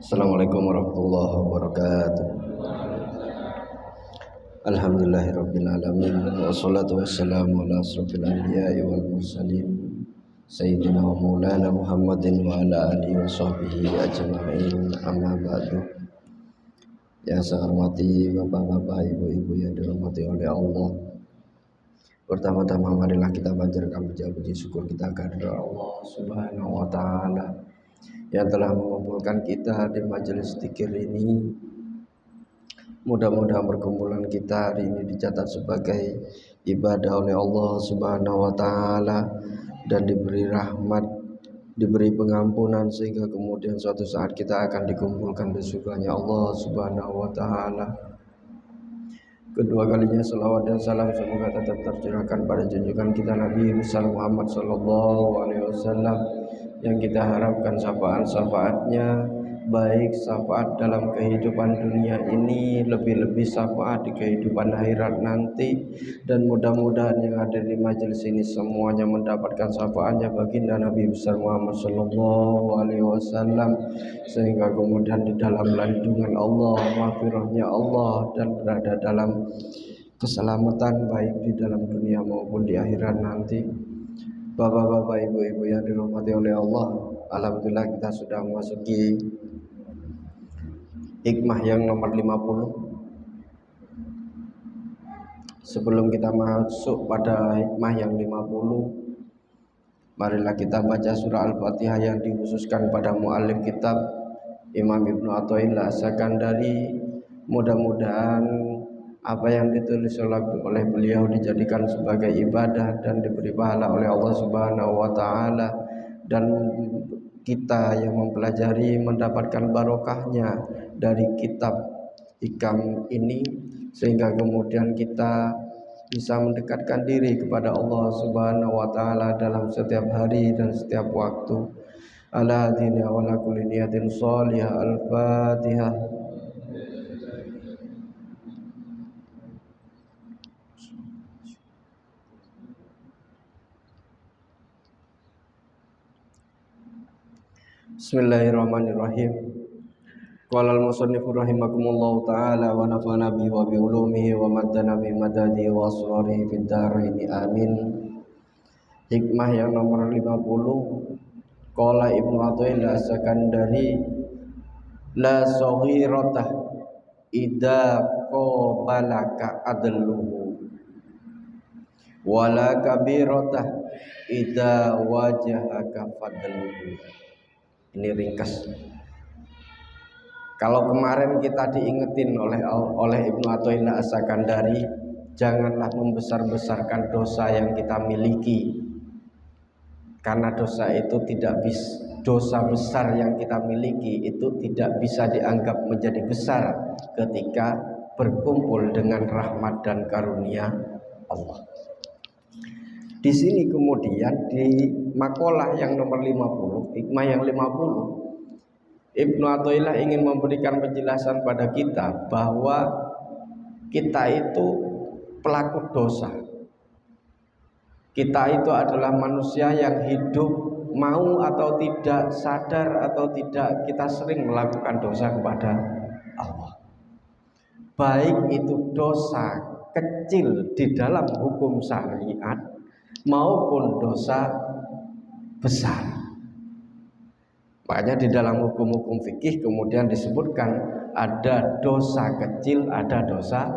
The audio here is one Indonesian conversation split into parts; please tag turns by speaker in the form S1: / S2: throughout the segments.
S1: Assalamualaikum warahmatullahi wabarakatuh. Alhamdulillahirabbil alamin wassalatu wassalamu ala asrofil anbiya'i wal mursalin sayyidina wa maulana Muhammadin wa ala alihi wa sahbihi ajma'in, amma ba'du. Yang saya hormati bapak-bapak, ibu-ibu yang dirahmati oleh Allah, pertama-tama marilah kita panjatkan puji syukur kita kepada Allah Subhanahu wa taala yang telah mengumpulkan kita di majelis zikir ini. Mudah-mudahan perkumpulan kita hari ini dicatat sebagai ibadah oleh Allah Subhanahu wa taala dan diberi rahmat, diberi pengampunan, sehingga kemudian suatu saat kita akan dikumpulkan di surganya Allah Subhanahu wa taala. Kedua kalinya salawat dan salam semoga tetap tercurahkan pada junjungan kita Nabi Muhammad sallallahu alaihi wasallam yang kita harapkan syafaat-syafaatnya, baik syafaat dalam kehidupan dunia ini, lebih-lebih syafaat di kehidupan akhirat nanti. Dan mudah-mudahan yang ada di majelis ini semuanya mendapatkan syafaatnya baginda Nabi besar Muhammad sallallahu alaihi wasallam, sehingga kemudian di dalam lindungan Allah, maghfirahnya Allah, dan berada dalam keselamatan baik di dalam dunia maupun di akhirat nanti. Bapak-bapak, ibu-ibu yang dirahmati oleh Allah, alhamdulillah kita sudah memasuki hikmah yang nomor 50. Sebelum kita masuk pada hikmah yang 50, marilah kita baca surah Al-Fatihah yang dikhususkan pada muallif kitab Imam Ibnu Athaillah As-Sakandari. Mudah-mudahan apa yang ditulis oleh beliau dijadikan sebagai ibadah dan diberi pahala oleh Allah Subhanahu wa taala, dan kita yang mempelajari mendapatkan barokahnya dari kitab hikam ini, sehingga kemudian kita bisa mendekatkan diri kepada Allah Subhanahu wa taala dalam setiap hari dan setiap waktu. Ala hadina wa ala kulli niyatin shalihah. Al-Fatihah. Bismillahirrahmanirrahim. Qala al-musannif rahimakumullahu ta'ala wa nafa'ana bihi wa bi ulumihi wa maddana bi madadihi wa asrarihi fid dharain amin. Hikmah yang nomor 50. Qala Ibnu Athaillah As-Sakandari, la saghiratah idza qabalaka adluhu wala kabiratah idza wajahaka fadluhu. Ini ringkas. Kalau kemarin kita diingetin oleh Ibnu Athaillah As-Sakandari, janganlah membesar-besarkan dosa yang kita miliki, karena dosa itu dosa besar yang kita miliki itu tidak bisa dianggap menjadi besar ketika berkumpul dengan rahmat dan karunia Allah. Di sini kemudian di makalah yang nomor 50, hikmah yang 50, Ibnu Athaillah ingin memberikan penjelasan pada kita bahwa kita itu pelaku dosa. Kita itu adalah manusia yang hidup, mau atau tidak, sadar atau tidak, kita sering melakukan dosa kepada Allah. Baik itu dosa kecil di dalam hukum syariat maupun dosa besar. Makanya di dalam hukum-hukum fikih kemudian disebutkan ada dosa kecil, ada dosa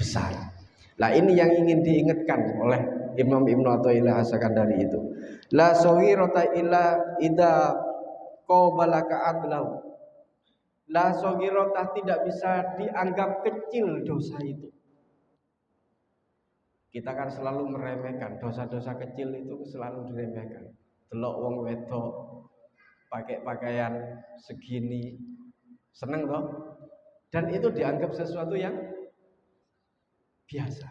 S1: besar. Nah, ini yang ingin diingatkan oleh Imam Ibnu Athaillah As-Sakandari itu. La saghirata illa idza qabalaka adlahu. La saghirata, tidak bisa dianggap kecil dosa itu. Kita kan selalu meremehkan dosa-dosa kecil, itu selalu diremehkan. Delok wong wedok pakai pakaian segini, seneng toh? Dan itu dianggap sesuatu yang biasa.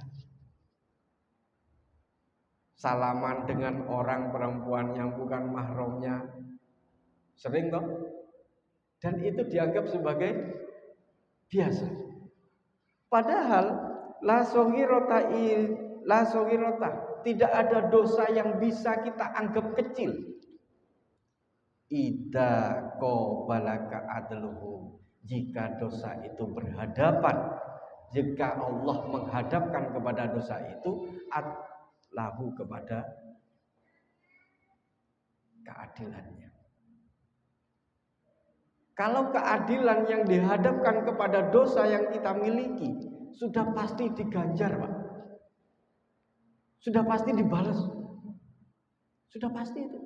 S1: Salaman dengan orang perempuan yang bukan mahramnya, sering toh? Dan itu dianggap sebagai biasa. Padahal la saghirata, tidak ada dosa yang bisa kita anggap kecil. Idza qabalaka adluhu, jika dosa itu berhadapan, jika Allah menghadapkan kepada dosa itu lahu kepada keadilannya. Kalau keadilan yang dihadapkan kepada dosa yang kita miliki, sudah pasti diganjar, Pak. Sudah pasti dibalas. Sudah pasti itu.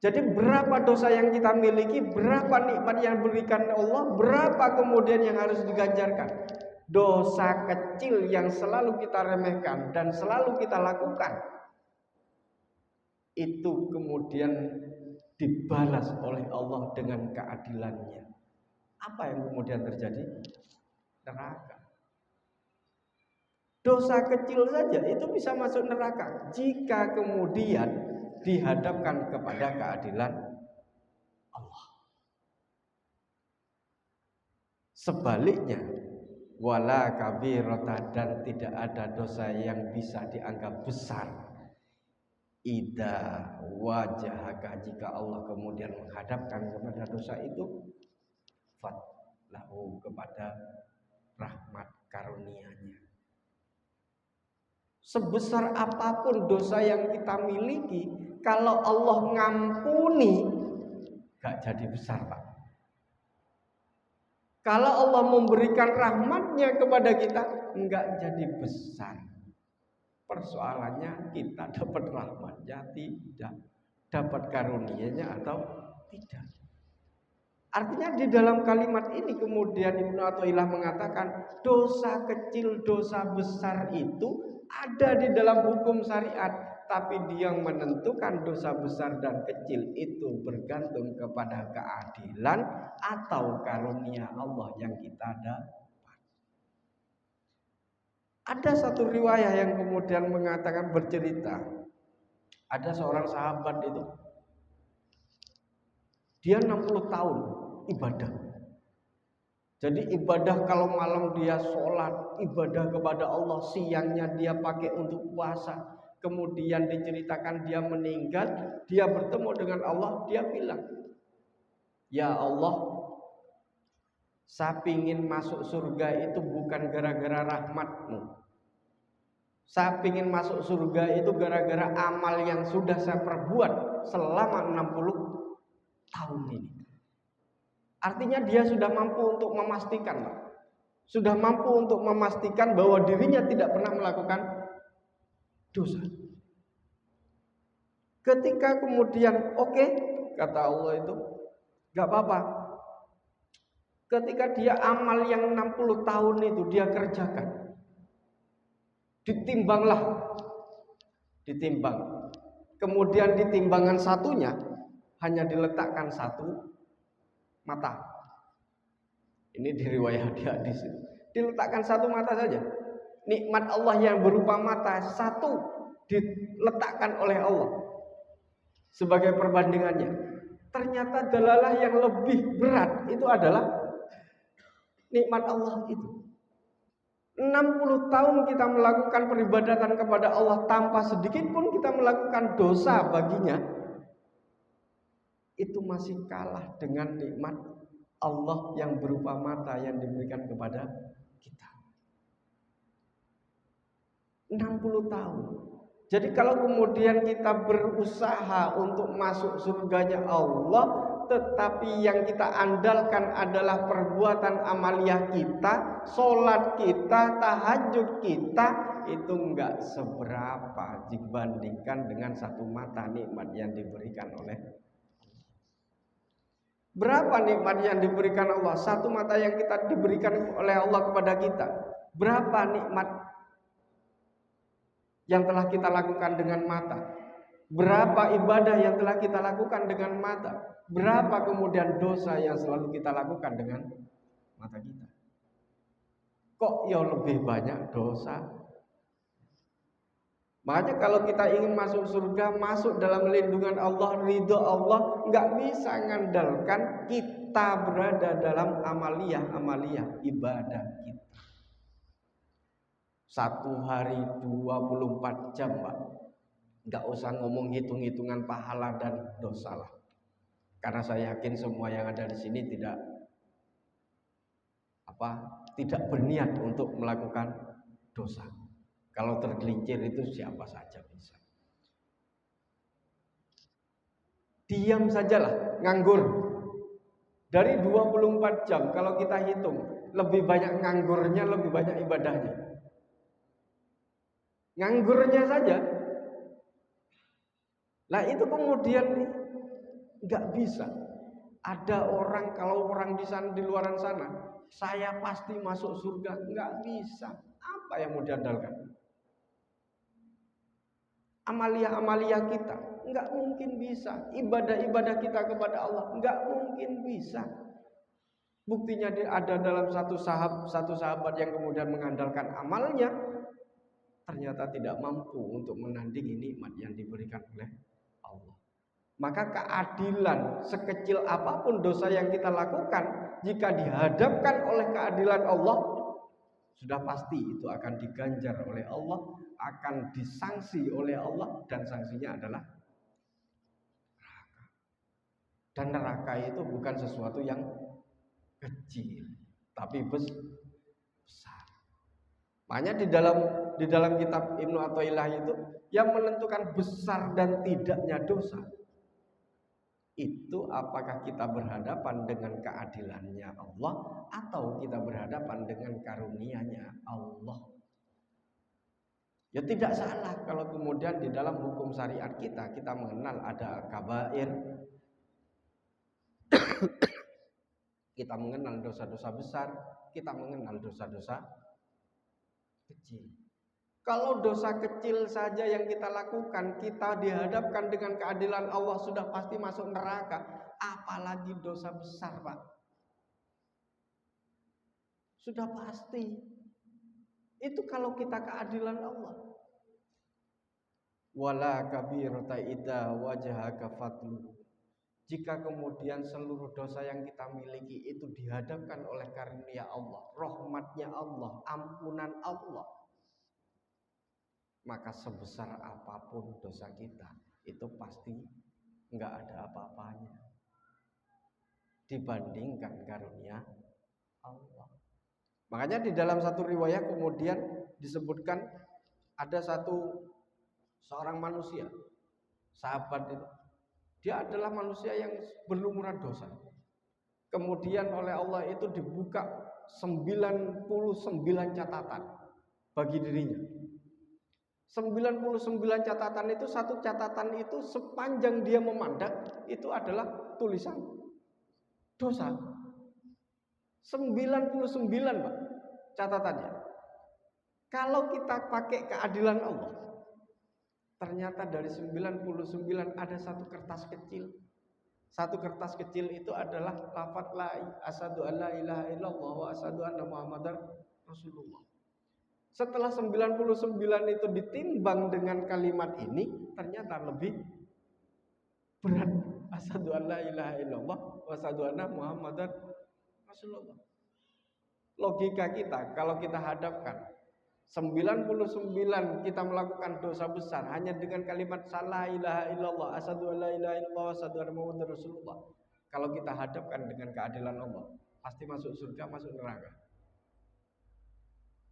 S1: Jadi berapa dosa yang kita miliki, berapa nikmat yang diberikan Allah, berapa kemudian yang harus diganjarkan. Dosa kecil yang selalu kita remehkan dan selalu kita lakukan, itu kemudian dibalas oleh Allah dengan keadilannya. Apa yang kemudian terjadi? Neraka. Dosa kecil saja itu bisa masuk neraka jika kemudian dihadapkan kepada keadilan Allah. Sebaliknya, wala kabirata, dan tidak ada dosa yang bisa dianggap besar. Idza wajahaka, jika Allah kemudian menghadapkan kepada dosa itu, fatlahu, kepada rahmat karunia-Nya. Sebesar apapun dosa yang kita miliki, kalau Allah ngampuni, gak jadi besar, Pak. Kalau Allah memberikan rahmatnya kepada kita, enggak jadi besar. Persoalannya kita dapat rahmatnya tidak, dapat karunia-Nya atau tidak. Artinya di dalam kalimat ini kemudian Ibnu Athaillah mengatakan dosa kecil, dosa besar itu ada di dalam hukum syariat, tapi dia menentukan dosa besar dan kecil itu bergantung kepada keadilan atau karunia Allah yang kita dapat. Ada satu riwayah yang kemudian mengatakan, bercerita, ada seorang sahabat itu, dia 60 tahun ibadah. Jadi ibadah, kalau malam dia sholat, ibadah kepada Allah, siangnya dia pakai untuk puasa. Kemudian diceritakan dia meninggal, dia bertemu dengan Allah, dia bilang, ya Allah, saya ingin masuk surga itu bukan gara-gara rahmat-Mu. Saya ingin masuk surga itu gara-gara amal yang sudah saya perbuat selama 60 tahun ini. Artinya dia sudah mampu untuk memastikan, Pak. Sudah mampu untuk memastikan bahwa dirinya tidak pernah melakukan dosa. Ketika kemudian oke, kata Allah itu, gak apa-apa. Ketika dia amal yang 60 tahun itu dia kerjakan, ditimbang. Kemudian di timbangan satunya hanya diletakkan satu mata. Ini di riwayat hadis. Diletakkan satu mata saja. Nikmat Allah yang berupa mata satu diletakkan oleh Allah sebagai perbandingannya. Ternyata dalalah yang lebih berat itu adalah nikmat Allah itu. 60 tahun kita melakukan peribadatan kepada Allah tanpa sedikit pun kita melakukan dosa baginya, itu masih kalah dengan nikmat Allah yang berupa mata yang diberikan kepada kita. 60 tahun. Jadi kalau kemudian kita berusaha untuk masuk surganya Allah, tetapi yang kita andalkan adalah perbuatan amaliyah kita, sholat kita, tahajud kita, itu enggak seberapa dibandingkan dengan satu mata nikmat yang diberikan oleh Allah. Berapa nikmat yang diberikan Allah? Satu mata yang kita diberikan oleh Allah kepada kita. Berapa nikmat yang telah kita lakukan dengan mata? Berapa ibadah yang telah kita lakukan dengan mata? Berapa kemudian dosa yang selalu kita lakukan dengan mata kita? Kok ya lebih banyak dosa? Makanya kalau kita ingin masuk surga, masuk dalam lindungan Allah, ridho Allah, nggak bisa ngandalkan kita berada dalam amaliyah ibadah kita. Satu hari 24 jam, Pak. Nggak usah ngomong hitung-hitungan pahala dan dosa lah. Karena saya yakin semua yang ada di sini tidak berniat untuk melakukan dosa. Kalau tergelincir itu siapa saja bisa. Diam sajalah, nganggur. Dari 24 jam kalau kita hitung, lebih banyak nganggurnya, lebih banyak ibadahnya. Nganggurnya saja. Nah itu kemudian nggak bisa. Ada orang, kalau orang di sana, di luaran sana, saya pasti masuk surga, nggak bisa. Apa yang mau diandalkan? Amalia-amalia kita nggak mungkin bisa. Ibadah-ibadah kita kepada Allah nggak mungkin bisa. Buktinya ada dalam satu sahabat yang kemudian mengandalkan amalnya, ternyata tidak mampu untuk menandingi nikmat yang diberikan oleh Allah. Maka keadilan sekecil apapun dosa yang kita lakukan, jika dihadapkan oleh keadilan Allah, sudah pasti itu akan diganjar oleh Allah, akan disanksi oleh Allah, dan sanksinya adalah neraka. Dan neraka itu bukan sesuatu yang kecil, tapi besar. Makanya di dalam kitab Ibnu Athaillah itu yang menentukan besar dan tidaknya dosa itu apakah kita berhadapan dengan keadilannya Allah atau kita berhadapan dengan karunia-Nya Allah. Ya tidak salah kalau kemudian di dalam hukum syariat kita mengenal ada kabair, kita mengenal dosa-dosa besar, kita mengenal dosa-dosa kecil. Kalau dosa kecil saja yang kita lakukan, kita dihadapkan dengan keadilan Allah sudah pasti masuk neraka. Apalagi dosa besar, Pak. Sudah pasti. Itu kalau kita keadilan Allah. Wala kabirata idza wajhaka fadlu. Jika kemudian seluruh dosa yang kita miliki itu dihadapkan oleh karunia Allah, rahmatnya Allah, ampunan Allah, maka sebesar apapun dosa kita itu pasti nggak ada apa-apanya dibandingkan karunia Allah. Makanya di dalam satu riwayat kemudian disebutkan ada seorang manusia, sahabat itu, dia adalah manusia yang berlumuran dosa. Kemudian oleh Allah itu dibuka 99 catatan bagi dirinya. 99 catatan itu, satu catatan itu sepanjang dia memandang itu adalah tulisan dosa. 99, Pak, catatannya. Kalau kita pakai keadilan Allah, ternyata dari 99 ada satu kertas kecil. Satu kertas kecil itu adalah lafaz la asyhadu alla ilaha illallah wa asyhadu anna muhammadar rasulullah. Setelah 99 itu ditimbang dengan kalimat ini, ternyata lebih berat. Asyhadu an la ilaha illallah wa asyhadu anna muhammadar rasulullah. Logika kita kalau kita hadapkan 99 kita melakukan dosa besar hanya dengan kalimat la ilaha illallah, asyhadu an la ilaha illallah wa asyhadu anna muhammadar rasulullah. Kalau kita hadapkan dengan keadilan Allah, pasti masuk surga, masuk neraka.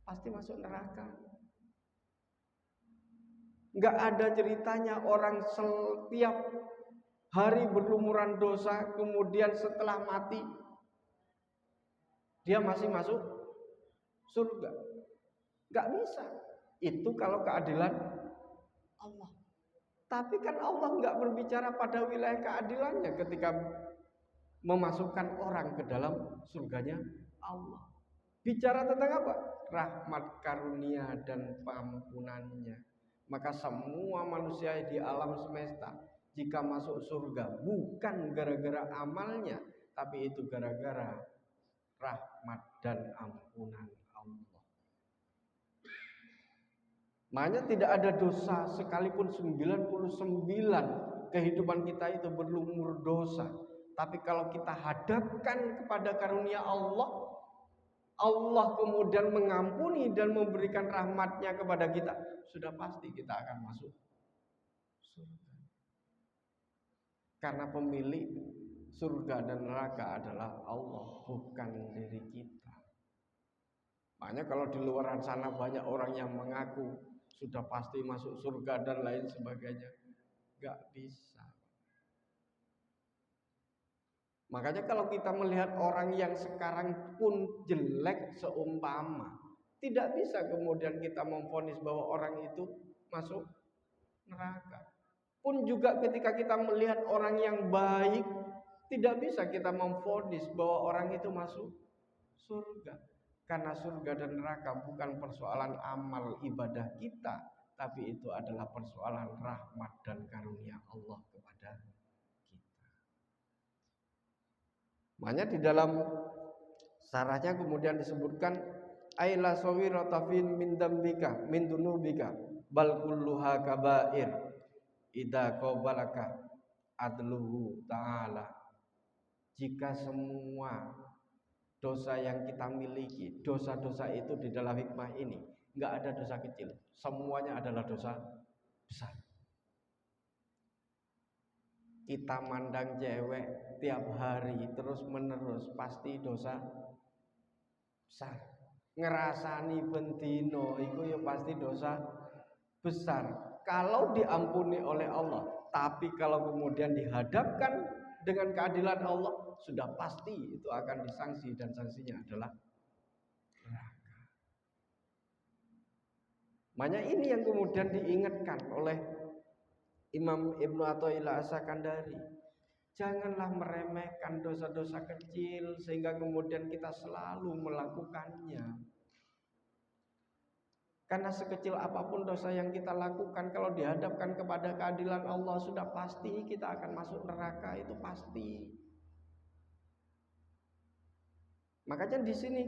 S1: Pasti masuk neraka. Enggak ada ceritanya orang setiap hari berlumuran dosa, kemudian setelah mati dia masih masuk surga. Enggak bisa. Itu kalau keadilan Allah. Tapi kan Allah enggak berbicara pada wilayah keadilannya ketika memasukkan orang ke dalam surganya Allah. Bicara tentang apa? Rahmat, karunia, dan pengampunannya. Maka semua manusia di alam semesta jika masuk surga bukan gara-gara amalnya, tapi itu gara-gara rahmat dan ampunan Allah. Makanya tidak ada dosa sekalipun 99 kehidupan kita itu berlumur dosa. Tapi kalau kita hadapkan kepada karunia Allah, Allah kemudian mengampuni dan memberikan rahmatnya kepada kita, sudah pasti kita akan masuk surga. Karena pemilik surga dan neraka adalah Allah, bukan diri kita. Makanya kalau di luar sana banyak orang yang mengaku sudah pasti masuk surga dan lain sebagainya, nggak bisa. Makanya kalau kita melihat orang yang sekarang pun jelek seumpama, tidak bisa kemudian kita memvonis bahwa orang itu masuk neraka. Pun juga ketika kita melihat orang yang baik, tidak bisa kita memvonis bahwa orang itu masuk surga. Karena surga dan neraka bukan persoalan amal ibadah kita, tapi itu adalah persoalan rahmat dan karunia Allah kepada kita. Makanya di dalam sarahnya kemudian disebutkan aila sawirata fin min dambika min dunubika bal kulluha kabair idza qabalaka adluhu ta'ala. Jika semua dosa yang kita miliki, dosa-dosa itu di dalam hikmah ini enggak ada dosa kecil, semuanya adalah dosa besar. Kita mandang cewek tiap hari terus menerus pasti dosa besar. Ngerasani bendino itu ya pasti dosa besar kalau diampuni oleh Allah. Tapi kalau kemudian dihadapkan dengan keadilan Allah, sudah pasti itu akan disanksi dan sanksinya adalah neraka. Makanya ini yang kemudian diingatkan oleh Imam Ibnu Athaillah As-Sakandari. Janganlah meremehkan dosa-dosa kecil sehingga kemudian kita selalu melakukannya. Karena sekecil apapun dosa yang kita lakukan, kalau dihadapkan kepada keadilan Allah, sudah pasti kita akan masuk neraka, itu pasti. Makanya di sini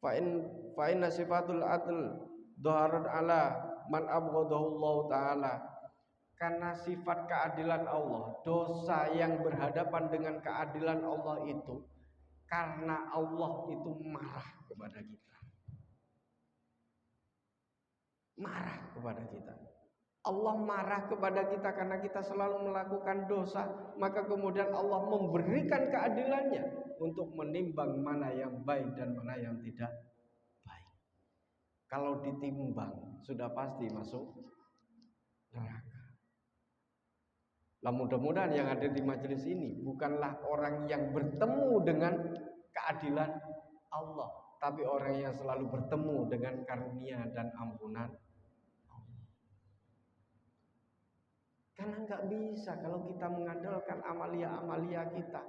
S1: fa'in sifatul adl dhaharat ala man abghadahu Allah taala. Karena sifat keadilan Allah, dosa yang berhadapan dengan keadilan Allah itu karena Allah itu marah kepada kita. Marah kepada kita. Allah marah kepada kita karena kita selalu melakukan dosa, maka kemudian Allah memberikan keadilannya untuk menimbang mana yang baik dan mana yang tidak baik. Kalau ditimbang sudah pasti masuk neraka. Lah mudah-mudahan yang ada di majelis ini bukanlah orang yang bertemu dengan keadilan Allah, tapi orang yang selalu bertemu dengan karunia dan ampunan Allah. Karena nggak bisa kalau kita mengandalkan amalia-amalia kita.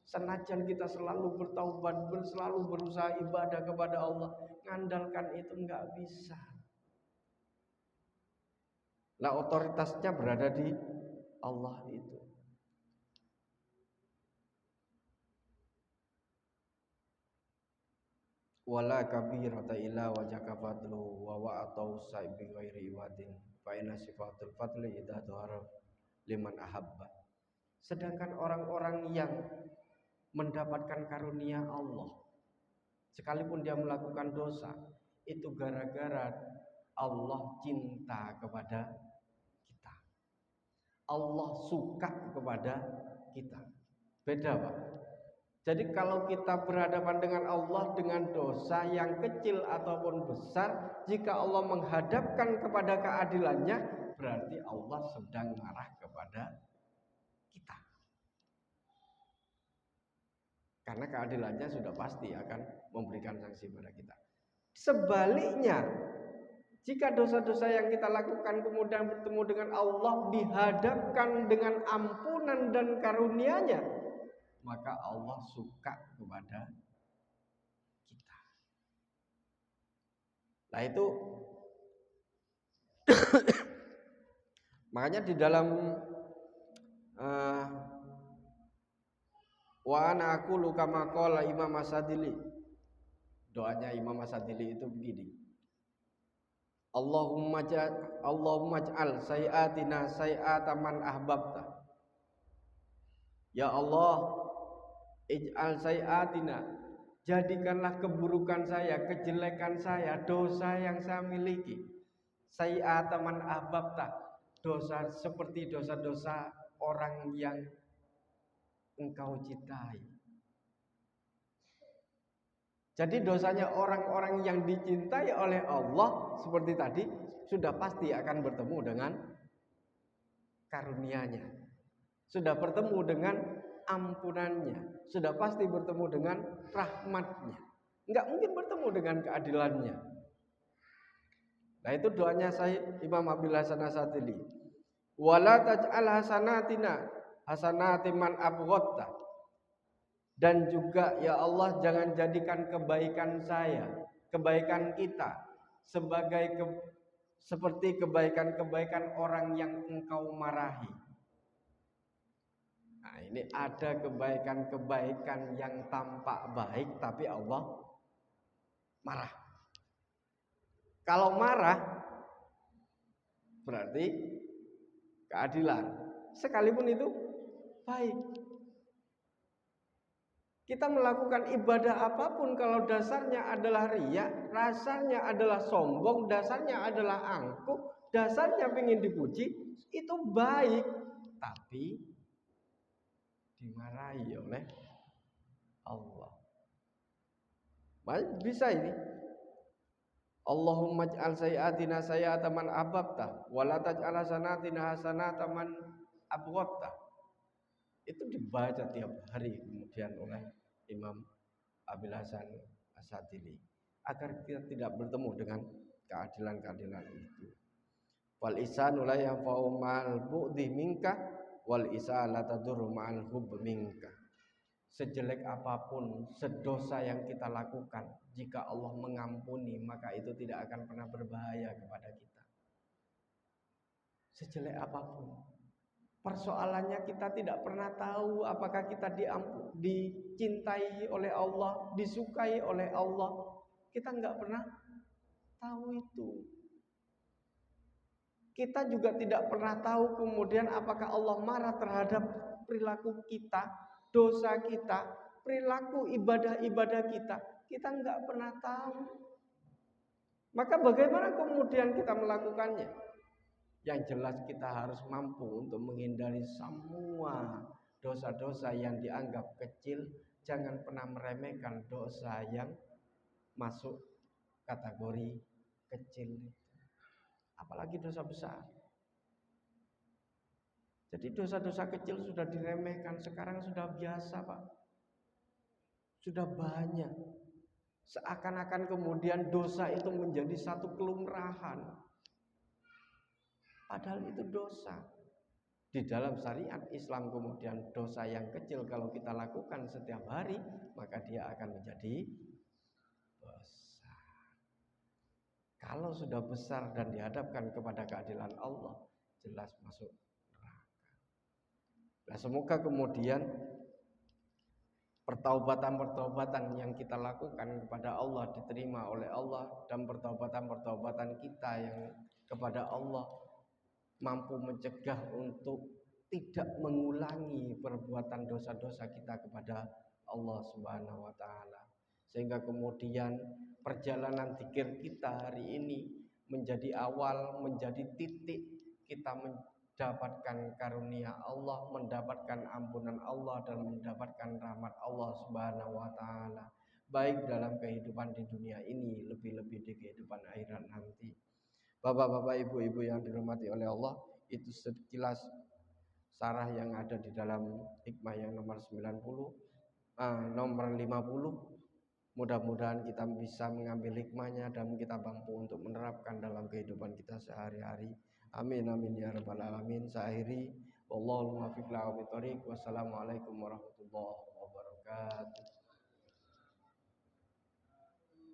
S1: Senajan kita selalu bertaubat, selalu berusaha ibadah kepada Allah, mengandalkan itu nggak bisa. Lah otoritasnya berada di Allah itu. Wala kabirata illa wajaka fadlu wa wa'atau sa'ibi ghairi wadin fa inna sifatul fadli idha tuhara liman ahabba. Sedangkan orang-orang yang mendapatkan karunia Allah, sekalipun dia melakukan dosa, itu gara-gara Allah cinta kepada kita, Allah suka kepada kita. Beda Pak. Jadi kalau kita berhadapan dengan Allah dengan dosa yang kecil ataupun besar, jika Allah menghadapkan kepada keadilannya, berarti Allah sedang marah kepada kita. Karena keadilannya sudah pasti akan memberikan sanksi pada kita. Sebaliknya, jika dosa-dosa yang kita lakukan kemudian bertemu dengan Allah, dihadapkan dengan ampunan dan karunia-Nya, maka Allah suka kepada kita. Nah itu makanya di dalam wa ana aqulu kama qala Imam As-Sadili, doanya Imam As-Sadili itu begini. Allahumma ij'al sayiatina sayiata man ahbabta. Ya Allah, ij'al sayiatina, jadikanlah keburukan saya, kejelekan saya, dosa yang saya miliki, sayiata man ahbabta, dosa seperti dosa-dosa orang yang engkau cintai. Jadi dosanya orang-orang yang dicintai oleh Allah seperti tadi sudah pasti akan bertemu dengan karunia-Nya. Sudah bertemu dengan ampunannya, sudah pasti bertemu dengan rahmatnya. Enggak mungkin bertemu dengan keadilannya. Nah itu doanya saya Imam Abil Hasan Asy-Syadzili. Wala taj'al hasanatina hasanati man abghadta. Dan juga ya Allah jangan jadikan kebaikan saya, kebaikan kita seperti kebaikan-kebaikan orang yang engkau marahi. Nah, ini ada kebaikan-kebaikan yang tampak baik tapi Allah marah. Kalau marah berarti keadilan. Sekalipun itu baik. Kita melakukan ibadah apapun kalau dasarnya adalah riya, rasanya adalah sombong, dasarnya adalah angkuh, dasarnya ingin dipuji, itu baik. Tapi dimarahi oleh Allah. Bisa ini. Allahumma ij'al sayyi'atina sayyi'ata man ahbabta wa la taj'al hasanatina hasanata man abghadta. Itu dibaca tiap hari kemudian oleh Imam Abil Hasan Asy-Syadzili agar kita tidak bertemu dengan keadilan-keadilan itu. Wal ihsanu la yanfa'u ma'al bu'di minka wal ihsan la tadurru ma'al hubb minka. Sejelek apapun sedosa yang kita lakukan, jika Allah mengampuni maka itu tidak akan pernah berbahaya kepada kita. Sejelek apapun. Persoalannya kita tidak pernah tahu apakah kita dicintai oleh Allah, disukai oleh Allah. Kita nggak pernah tahu itu. Kita juga tidak pernah tahu kemudian apakah Allah marah terhadap perilaku kita, dosa kita, perilaku ibadah-ibadah kita. Kita nggak pernah tahu. Maka bagaimana kemudian kita melakukannya? Yang jelas kita harus mampu untuk menghindari semua dosa-dosa yang dianggap kecil. Jangan pernah meremehkan dosa yang masuk kategori kecil. Apalagi dosa besar. Jadi dosa-dosa kecil sudah diremehkan. Sekarang sudah biasa, Pak. Sudah banyak. Seakan-akan kemudian dosa itu menjadi satu kelumrahan. Padahal itu dosa. Di dalam syariat Islam kemudian dosa yang kecil kalau kita lakukan setiap hari, maka dia akan menjadi besar. Kalau sudah besar dan dihadapkan kepada keadilan Allah, jelas masuk neraka. Nah, semoga kemudian pertaubatan-pertaubatan yang kita lakukan kepada Allah diterima oleh Allah, dan pertaubatan-pertaubatan kita yang kepada Allah mampu mencegah untuk tidak mengulangi perbuatan dosa-dosa kita kepada Allah Subhanahu wa taala. Sehingga kemudian perjalanan zikir kita hari ini menjadi awal, menjadi titik kita mendapatkan karunia Allah, mendapatkan ampunan Allah dan mendapatkan rahmat Allah Subhanahu wa taala. Baik dalam kehidupan di dunia ini, lebih-lebih di kehidupan akhirat nanti. Bapak-bapak, ibu-ibu yang dirahmati oleh Allah, itu sekilas sarah yang ada di dalam hikmah yang nomor 50. Mudah-mudahan kita bisa mengambil hikmahnya dan kita mampu untuk menerapkan dalam kehidupan kita sehari-hari. Amin amin ya rabbal alamin. Saya akhiri, wallahu muwaffiq ila aqwamit thoriq. Wassalamualaikum warahmatullahi wabarakatuh.